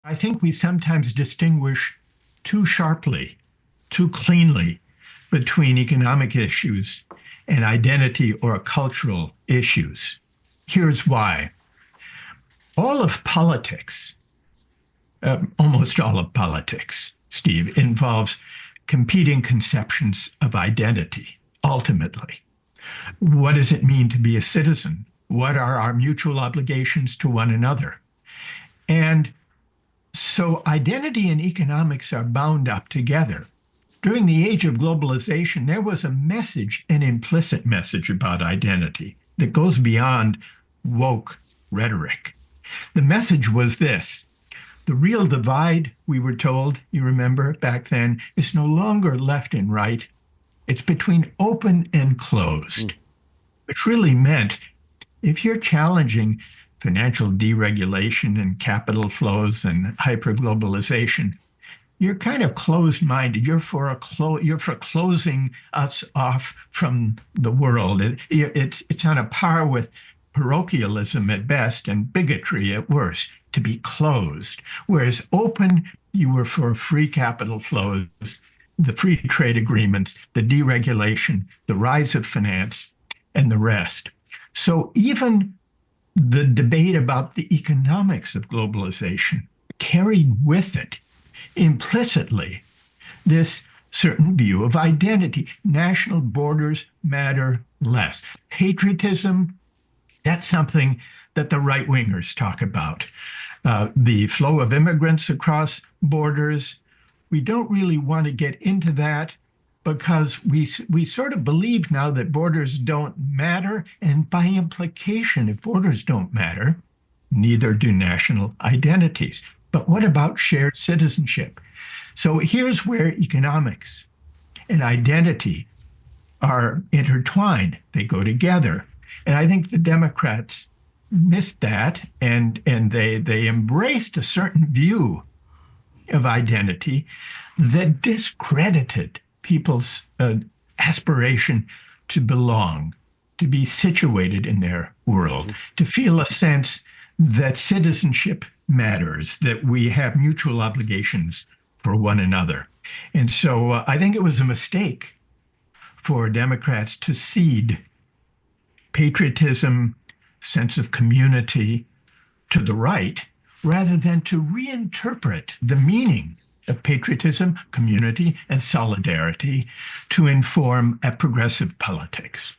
I think we sometimes distinguish too sharply, too cleanly between economic issues and identity or cultural issues. Here's why. All of politics, almost all of politics, Steve, involves competing conceptions of identity, ultimately. What does it mean to be a citizen? What are our mutual obligations to one another? And so identity and economics are bound up together. During the age of globalization, there was a message, an implicit message about identity that goes beyond woke rhetoric. The message was this: the real divide, we were told, you remember back then, is no longer left and right. It's between open and closed, which really meant if you're challenging financial deregulation and capital flows and hyperglobalization, you're kind of closed-minded. You're for closing us off from the world. It's on a par with parochialism at best and bigotry at worst, to be closed. Whereas open, you were for free capital flows, the free trade agreements, the deregulation, the rise of finance, and the rest. So even the debate about the economics of globalization carried with it implicitly this certain view of identity. National borders matter less. Patriotism, that's something that the right-wingers talk about. The flow of immigrants across borders, we don't really want to get into that because we sort of believe now that borders don't matter. And by implication, if borders don't matter, neither do national identities. But what about shared citizenship? So here's where economics and identity are intertwined. They go together. And I think the Democrats missed that, and they embraced a certain view of identity that discredited people's aspiration to belong, to be situated in their world, to feel a sense that citizenship matters, that we have mutual obligations for one another. And so I think it was a mistake for Democrats to cede patriotism, sense of community to the right, rather than to reinterpret the meaning of patriotism, community, and solidarity to inform a progressive politics.